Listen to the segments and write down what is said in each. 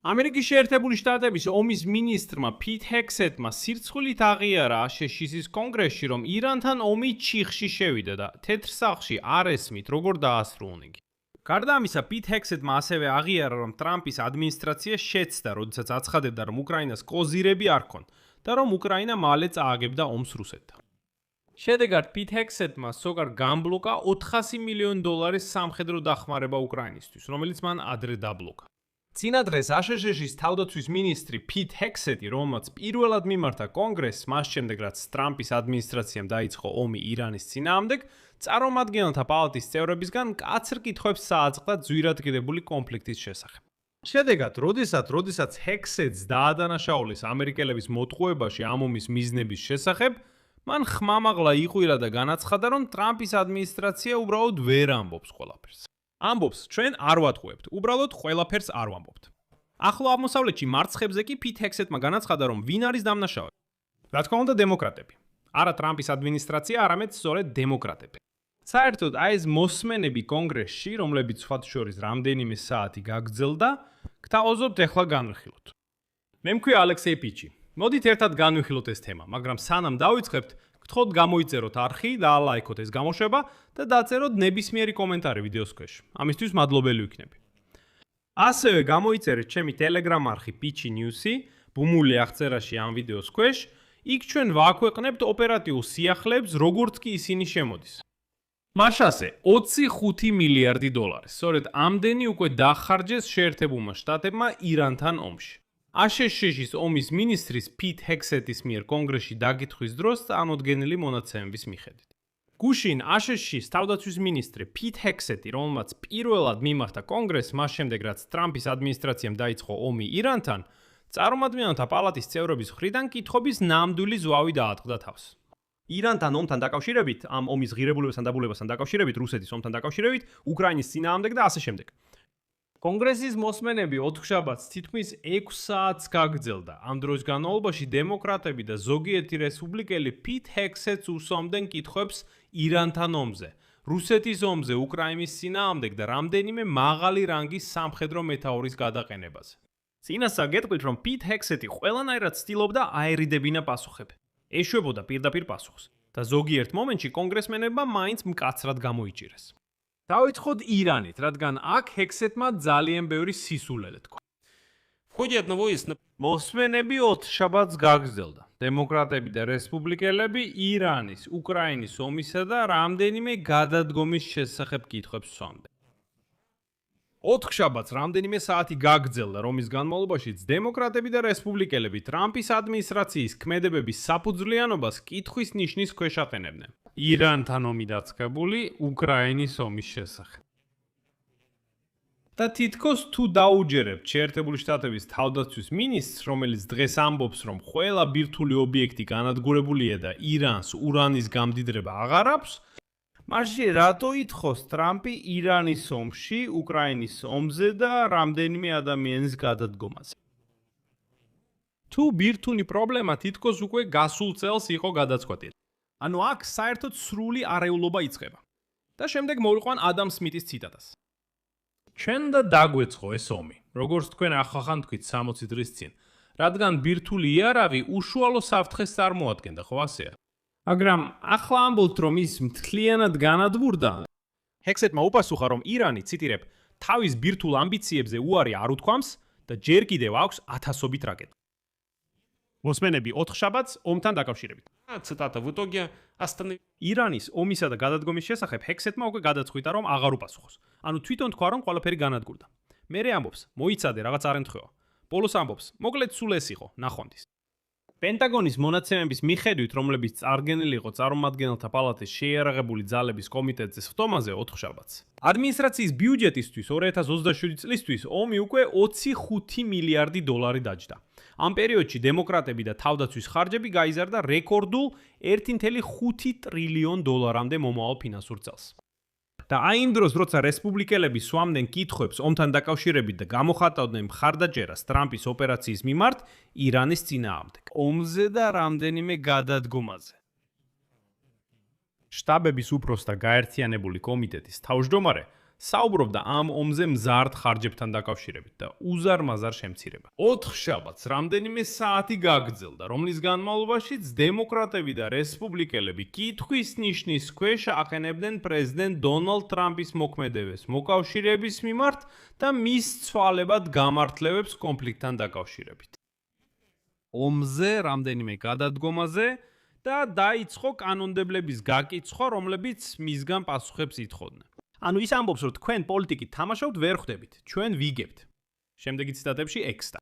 ამერიკის შეერთებული შტატების ომის მინისტრმა პიტ ჰექსეტმა სირცხვილით აღიარა აშშ-ის კონგრესში, რომ ირანთან ომი ჩიხში შევიდა და თეთრ სახლში არ ესმით, როგორ დაასრულონ იგი. გარდა ამისა, პიტ ჰექსეტმა ასევე აღიარა, რომ ტრამპის ადმინისტრაცია შეცდა, როდესაც აცხადებდა, რომ უკრაინას კოზირები არ ქონ და რომ უკრაინა მალე წააგებდა ომს რუსეთთან. შედეგად პიტ ჰექსეტმა სოგარ გამბლოკა $400 მილიონი სამხედრო დახმარება უკრაინისთვის, რომელიც მან ადრე დაბლოკა. წინა დღეს აშშ-ის თავდაცვის მინისტრი პიტ ჰექსეტი, რომელმაც პირველად მიმართა კონგრესს, მას შემდეგ რაც ტრამპის ადმინისტრაციამ დაიწყო ომი ირანის წინააღმდეგ, წარმომადგენელთა პალატის წევრებისგან მკაცრ კითხვებს სააწყდა ძვირადღირებული კონფლიქტის შესახებ. შედეგად, როდესაც ჰექსეტს დაადანაშაულეს ამერიკელების მოტყუებაში ამ ომის მიზნების შესახებ, მან ხმამაღლა იყვირა და განაცხადა, რომ ტრამპის ადმინისტრაცია უბრალოდ ვერ ამბობს ყველაფერს. ამბობს, ჩვენ არ ვატყუებთ, უბრალოდ ყველაფერს არ ვამბობთ. ახლო აღმოსავლეთში მარცხებზე კი პიტ ჰექსეტმა განაცხადა, რომ ვინ არის დამნაშავე. რა თქმა უნდა, დემოკრატები. არა ტრამპის ადმინისტრაცია, არამედ სწორედ დემოკრატები. საერთოდ აი ეს მოსმენები კონგრესში, რომლებიც სხვათა შორის რამდენიმე საათი გაგრძელდა, გთავაზობთ ახლა განვიხილოთ. მე მქვია ალექსეი პიჩი. მოდით ერთად განვიხილოთ ეს თემა, მაგრამ სანამ დავიწყებთ, გთხოვთ გამოიწეროთ არხი და ალაიქოთ ეს გამოშვება და დაწეროთ ნებისმიერი კომენტარი ვიდეოს ქვეშ. ამისთვის მადლობელი ვიქნები. ასევე გამოიწერეთ ჩემი Telegram არხი Pitchy News-ი, ბუმული აღწერაში ამ ვიდეოს ქვეშ, იქ ჩვენ ვაქვეყნებთ ოპერატიულ სიახლეებს, როგორც კი ისინი შემოდის. მაშასე, $25 მილიარდი. სწორედ ამდენი უკვე დახარჯეს შეერთებულმა შტატებმა ირანთან ომში. აშშ-ის ომის მინისტრის პიტ ჰექსეტის მიერ კონგრესში დაკითხვის დროს წარმოდგენილი მონაცემების მიხედვით. გუშინ აშშ-ის თავდაცვის მინისტრი პიტ ჰექსეტი, რომელმაც პირველად მიმართა კონგრესს მას შემდეგ, რაც ტრამპის ადმინისტრაციამ დაიწყო ომი ირანთან, წარმომადგენელთა პალატის წევრების მხრიდან კითხვების ნამდვილი ზვავი დაატყდა თავს. ირანთან ომთან დაკავშირებით, ამ ომის ღირებულებასთან დაბულებასთან დაკავშირებით, რუსეთის ომთან დაკავშირებით, უკრაინის წინააღმდეგ და ასე შემდეგ. კონგრესის მოსმენები ოთხშაბათს თითქმის 6 საათს გაგრძელდა. ამ დროის განმავლობაში დემოკრატები და ზოგიერთი რესპუბლიკელი პიტ ჰექსეტს უსვამდნენ კითხვებს ირანთან ომზე, რუსეთის ომზე, უკრაინის წინააღმდეგ და რამდენიმე მაღალი რანგის სამხედრო მეთაურის გადაყენებაზე. წინასწარ გეტყვით, რომ პიტ ჰექსეტი ყველანაირად ცდილობდა აერიდებინა პასუხები. ეშვებოდა პირდაპირ პასუხს და ზოგიერთ მომენტში კონგრესმენებმა მაინც მკაცრად გამოიჭირეს. დავიწყოთ ირანით, რადგან აქ ჰექსეტმა ძალიან ბევრი სისულელე თქვა. მოსმენები 4 შაბათს გაგრძელდა. დემოკრატები და რესპუბლიკელები ირანის, უკრაინის ომისა და რამდენიმე გადადგომის შესახებ კითხვებს სვამდნენ. 4 შაბათს რამდენიმე საათი გაგრძელდა, რომის განმავლობაშიც დემოკრატები და რესპუბლიკელები ტრამპის ადმინისტრაციის ქმედებების საფუძვლიანობას კითხვის ნიშნის ქვეშ აყენებდნენ. ირანთან ომი დაწყებული, უკრაინის ომის შესახებ. და თითქოს თუ დაუჯერებთ შეერთებული შტატების თავდაცვის მინისტრს, რომელიც დღეს ამბობს, რომ ყველა ბირთვული ობიექტი განადგურებულია და ირანს ურანის გამდიდრება აღარ აქვს, მაშინ რატო ითხოვს ტრამპი ირანის ომში, უკრაინის ომზე და რამდენიმე ადამიანის გადადგომაზე? თუ ბირთვული პრობლემა თითქოს უკვე გასულ წელს იყო გადაწყვეტილი. ანუ აქ საერთოდ სრული არეულობა იწყება. და შემდეგ მოვიყვან ადამ სმითის ციტატას. ჩვენ და დაგვეწყო ეს ომი, როგორც თქვენ ახლახან თქვით 60 დღის წინ, რადგან ბირთვული იარავი უშუალო საფრთხეს წარმოადგენდა, ხო ასეა? მაგრამ ახლა ამბობთ, რომ ის მთლიანად განადგურდა. ჰექსეტმა უპასუხა, რომ ირანი, ციტირებ, თავის ბირთვულ ამბიციებზე უარი არ უთქვამს და ჯერ კიდევ აქვს 1000-ობით რაკეტა. მოსმენები 4 შაბათს ომთან დაკავშირებით. Цитата. В итоге ირანის ომისა და გადადგომის შესახებ ჰექსეტმა უკვე გადაწყვიტა, რომ აღარ უპასუხოს. ანუ თვითონ თქვა, რომ ყველაფერი განადგურდა. მერე ამბობს, მოიცადე რაღაც არ ემთხვევა. ბოლოს ამბობს, მოკლედ სულ ეს იყო, ნახვამდის. პენტაგონის მონაცემების მიხედვით, რომლებიც წარგენილი იყო წარმომადგენელთა პალატის შეიარაღებული ძალების კომიტეტზე სხდომაზე 4 შაბათს. ადმინისტრაციის ბიუჯეტისთვის 2027 წლისთვის ომი უკვე $25 მილიარდი დაჯდა. ამ პერიოდში დემოკრატები და თავდაცვის ხარჯები გაიზარდა რეკორდულ $1.5 ტრილიონამდე მომავალ ფინანსურ წელს. და აი იმ დროს, როცა რესპუბლიკელები სვამდნენ კითხვებს ომთან დაკავშირებით და გამოხატავდნენ მხარდაჭერას ტრამპის ოპერაციის მიმართ ირანის წინააღმდეგ, ომზე და რამდენიმე გადადგომაზე. შტაბების უფროსთა გაერთიანებული კომიტეტის თავმჯდომარე საუბრობდა ამ ომზე მზარდ ხარჯებთან დაკავშირებით და უზარ-მაზარ შემცირება. 4 შაბათს რამდენიმე საათი გაგრძელდა, რომლის განმავლობაშიც დემოკრატები და რესპუბლიკელები კითხვის ნიშნის ქვეშ აყენებდნენ პრეზიდენტ დონალდ ტრამპის მოქმედებას მოკავშირეების მიმართ და მის ცვალებად გამართლებებს კონფლიქტთან დაკავშირებით. ომზე რამდენიმე გადადგომაზე და დაიწყო კანონმდებლების გაკიცხვა, რომლებიც მისგან პასუხებს ითხოვდნენ. ანუ ის ამბობს, რომ თქვენ პოლიტიკით თამაშობთ, ვერ ხვდებით, ჩვენ ვიგებთ. შემდეგი ციტატებში ექსტა.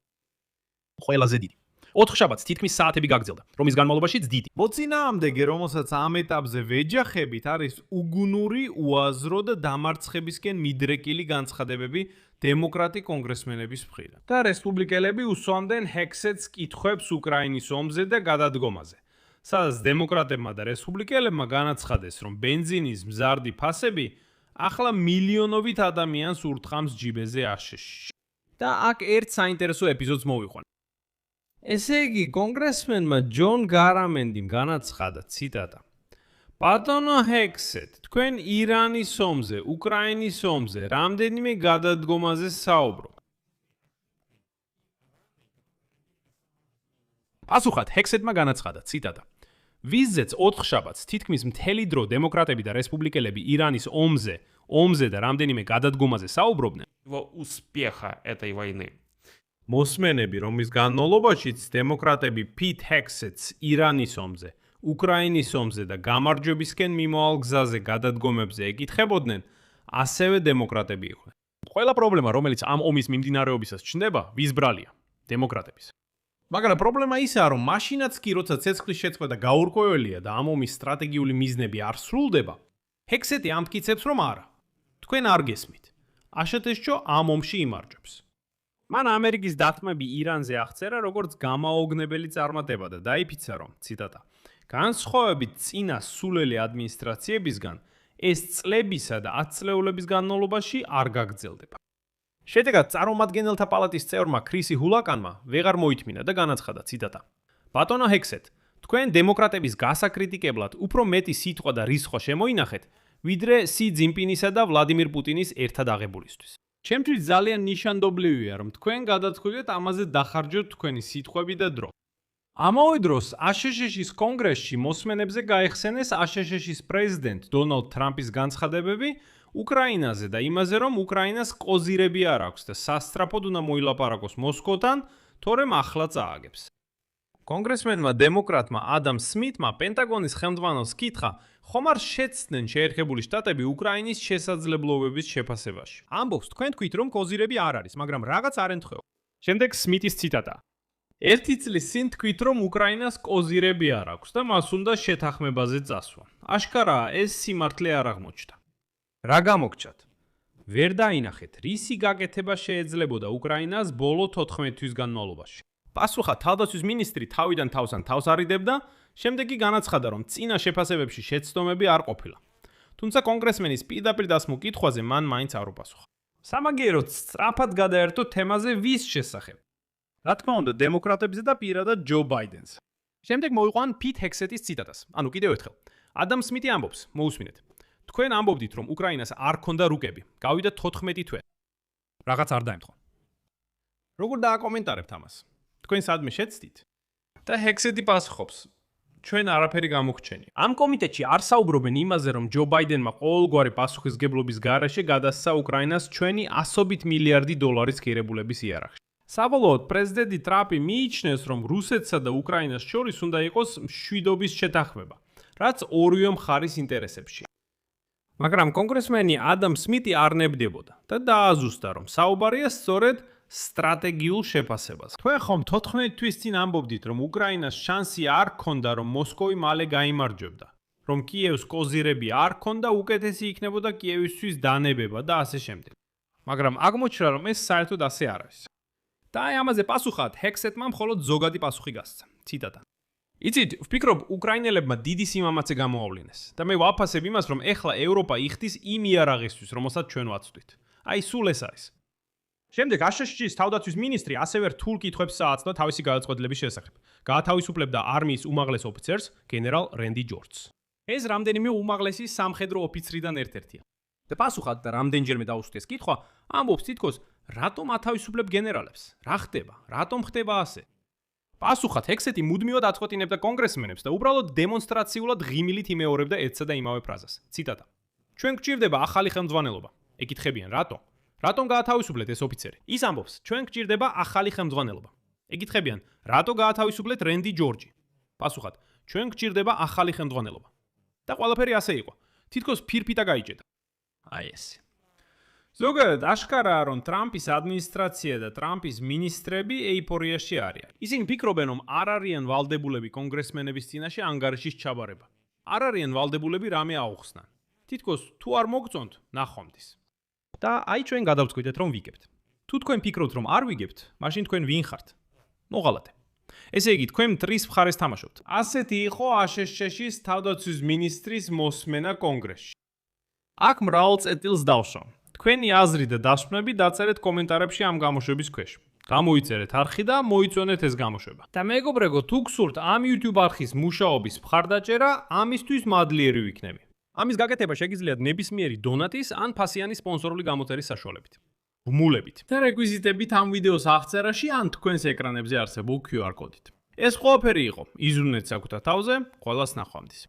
ყველაზე დიდი. 4 შაბათს თითქმის საათები გაგრძელდა, რომლის განმავლობაშიც დიდი. მოწინააღმდეგე, რომელსაც ამ ეტაპზე ვეჯახებით, არის უგუნური, უაზრო და დამარცხებისკენ მიდრეკილი განცხადებები დემოკრატი კონგრესმენების მხრიდან. და რესპუბლიკელები უსვამდნენ ჰექსეტს კითხვებს უკრაინის ომზე და გადადგომაზე. სადაც დემოკრატებმა და რესპუბლიკელებმა განაცხადეს, რომ ბენზინის მზარდი ფასები ახლა მილიონობით ადამიანს ურტყამს ჯიბეზე აშშ-ში. და აქ ერთ საინტერესო ეპიზოდს მოვიყვან. ესე იგი, კონგრესმენმა ჯონ გარამენდიმ განაცხადა, ციტატა: ბატონო ჰექსეტ, თქვენ ირანის ომზე, უკრაინის ომზე, რამდენიმე გადადგომაზე საუბრობთ. პასუხად ჰექსეტმა განაცხადა, ციტატა: ვიზეც 4 შაბათს თითქმის მთელი დრო დემოკრატები და რესპუბლიკელები ირანის ომზე და რამდენიმე გადადგომაზე საუბრობდნენ. Успеха этой войны. მოსმენები, რომლის განმავლობაშიც დემოკრატები პიტ ჰექსეტს ირანის ომზე, უკრაინის ომზე და გამარჯვებისკენ მიმავალ გზაზე გადადგომებზე ეკითხებოდნენ, ასევე დემოკრატები იყვნენ. ყველა პრობლემა, რომელიც ამ ომის მიმდინარეობისას ჩნდება, ვიზბრალია დემოკრატების. მაგრამ პრობლემა ისაა, რომ მაშინაც კი, როცა ცეცხლის შეწყვეტა და გაურკვეველია და ამ ომის სტრატეგიული მიზნები არ სრულდება, ჰექსეტი ამტკიცებს, რომ არა. თქვენ არ გესმით. აშატესჩო ამ ომში იმარჯვებს. მან ამერიკის დათმები ირანზე აღწერა როგორც გამაოგნებელი წარმატება და დაიფიცა, რომ, ციტატა: განსხვავებით წინა სულელი ადმინისტრაციებისგან, ეს წლებისა და 10 წლეულების განმავლობაში არ გაგრძელდება. შედეგად წარმომადგენელთა პალატის წევრმა ქრისი ჰულაკანმა ვეღარ მოითმინა და განაცხადა, ციტატა: ბატონო ჰექსეტ, თქვენ დემოკრატების გასაკრიტიკებლად უფრო მეტი სიტყვა და რისხვა შემოინახეთ, ვიდრე სი ძინპინისა და ვლადიმირ პუტინის ერთად აღებულისთვის. ჩემთვის ძალიან ნიშანდობლივია, რომ თქვენ გადაწყვეტეთ ამაზე დახარჯოთ თქვენი სიტყვები და დრო. ამავე დროს აშშ-ის კონგრესში მოსმენებზე გაიხსენეს აშშ-ის პრეზიდენტ დონალდ ტრამპის განცხადებები უკრაინაზე და იმაზე, რომ უკრაინას კოზირები არ აქვს და სასწრაფოდ უნდა მოილაპარაკოს მოსკოვთან, თორემ ახლა წააგებს. კონგრესმენმა დემოკრატმა ადამ სმითმა პენტაგონის ხელმძღვანელს კითხა, ხომ არ შეცდნენ შეერთებული შტატები უკრაინის შესაძლებლობების შეფასებაში. ამბობს, თქვენ თქვით, რომ კოზირები არ არის, მაგრამ რაღაც არ ემთხვევა. შემდეგ სმითის ციტატა: ერთი წლის წინ თქვით, რომ უკრაინას კოზირები არ აქვს და მას უნდა შეთანხმებაზე წასვა. აშკარაა, ეს სიმართლე არ აღმოჩნდა. რა გამოგჩათ? ვერ დაინახეთ, რისი გაკეთება შეეძლებოდა უკრაინას ბოლო 14 თვის განმავლობაში. პასუხად თავდაცვის მინისტრი თავიდან თავს არიდებდა, შემდეგ კი განაცხადა, რომ წინა შეფასებებში შეცდომები არ ყოფილა. თუმცა კონგრესმენის პირდაპირ დასმულ კითხვაზე მან მაინც არ უპასუხა. სამაგიეროდ სწრაფად გადაერთო თემაზე ვის შესახებ. რა თქმა უნდა, დემოკრატებზე და პირადად ჯო ბაიდენს. შემდეგ მოვიყვან პიტ ჰექსეტის ციტატას. ანუ კიდევ ერთხელ. ადამ სმითი ამბობს, მოусმინეთ. თქვენ ამბობდით, რომ უკრაინას არ ქონდა რუკები. გავიდა 14 თვე. რაღაც არ დაემთხვა. როგორ დააკომენტარებთ ამას? თქვენ სადმე შეცდით? და ჰექსეტი პასუხობს: ჩვენ არაფერი გამოგჩენია. ამ კომიტეტში არ საუბრობენ იმაზე, რომ ჯო ბაიდენმა ყოველგვარი პასუხისგებლობის გარეშე გადასცა უკრაინას ჩვენი 100 მილიარდი დოლარის ღირებულების იარაღში. საბოლოოდ პრეზიდენტი ტრამპი მიიჩნევს, რომ რუსეთსა და უკრაინას შორის უნდა იყოს მშვიდობის შეთანხმება, რაც ორივე მხარის ინტერესებში. მაგრამ კონგრესმენი ადამ სმითი არ ნებდებოდა და დააზუსტა, რომ საუბარია სწორედ სტრატეგიულ შეფასებას. თქვენ ხომ 14 თვის წინ ამბობდით, რომ უკრაინას შანსი არ ქონდა, რომ მოსკოვი მალე გაიმარჯვებდა, რომ კიევს კოზირები არ ქონდა, უკეთესი იქნებოდა კიევისთვის დანებება და ასე შემდეგ. მაგრამ აღმოჩნდა, რომ ეს საერთოდ ასე არ არის. და აი ამაზე პასუხად ჰექსეტმა მხოლოდ ზოგადი პასუხი გასცა. ციტატა: იცით, ვფიქრობ, უკრაინელებმა დიდი სიმამაცე გამოავლინეს და მე ვაფასებ იმას, რომ ეხლა ევროპა იხდის იმ იარაღისთვის, რომელსაც ჩვენ ვაცდით. აი სულ ეს არის. შემდეგ აშშ-ის თავდაცვის მინისტრი ასევე რთულ კითხვებს ააცნო თავისი გადაწყვეტილების შესახებ. გაათავისუფლებდა არმიის უმაღლეს ოფიცერს, გენერალ რენდი ჯორჯს. ეს რამდენიმე უმაღლესი სამხედრო ოფიცრიდან ერთ-ერთია. და პასუხად და რამდენჯერმე დაუსვდეს კითხვა, ამბობს თითქოს, რატომ ათავისუფლებ გენერალებს? რა ხდება? რატომ ხდება ასე? პასუხად ჰექსეთი მუდმივად აწყვეტინებდა კონგრესმენებს და უბრალოდ დემონსტრაციულად ღიმილით იმეორებდა ერთსა და იმავე ფრაზას. ციტატა. ჩვენ გვჭირდება ახალი ხელმძღვანელობა. ეკითხებიან, რატო? რატომ გაათავისუფლეთ ეს ოფიცერი? ის ამბობს, ჩვენ გვჭირდება ახალი ხელმძღვანელობა. ეკითხებიან, რატო გაათავისუფლეთ რენდი ჯორჯი? პასუხად, ჩვენ გვჭირდება ახალი ხელმძღვანელობა. და ყველაფერი ასე იყო. თითქოს ფირფიტა გაიჭედა. აი ესე. ზოგადად აშკარაა, რომ ტრამპის ადმინისტრაცია და ტრამპის მინისტრები ეიფორიაში არიან. ისინი ფიქრობენ, რომ არ არიან ვალდებულები კონგრესმენების წინაშე ანგარიშის ჩაბარება. არ არიან ვალდებულები რამე აუხსნან. თითქოს თუ არ მოგწონთ, ნახვამდის. და აი ჩვენ გადავწყვიტეთ, რომ ვიგებთ. თუ თქვენ ფიქრობთ, რომ არ ვიგებთ, მაშინ თქვენ ვინ ხართ? მოღალატე. ესე იგი, თქვენ მტრის მხარეს თამაშობთ. ასეთი იყო აშშ-ის თავდაცვის მინისტრის მოსმენა კონგრესში. აქ მრავალ წეტილს დავშვა. თქვენი აზრი და დასვენები დაწერეთ კომენტარებში ამ გამოშვების ქვეშ. გამოიწერეთ არხი და მოიწონეთ ეს გამოშვება. და მეგობრებო, თუ გსურთ ამ YouTube არხის მუშაობის მხარდაჭერა, ამისთვის მადლიერი ვიქნები. ამის გაკეთება შეგიძლიათ ნებისმიერი დონატის ან ფასიანი სპონსორული გამოწერის საშუალებით. ბმულებით და რეკვიზიტებით ამ ვიდეოს აღწერაში ან თქვენს ეკრანებზე არსებულ QR კოდით. ეს ყველაფერი იყო. იზრუნეთ საკუთარ თავზე, ყველას ნახვამდის.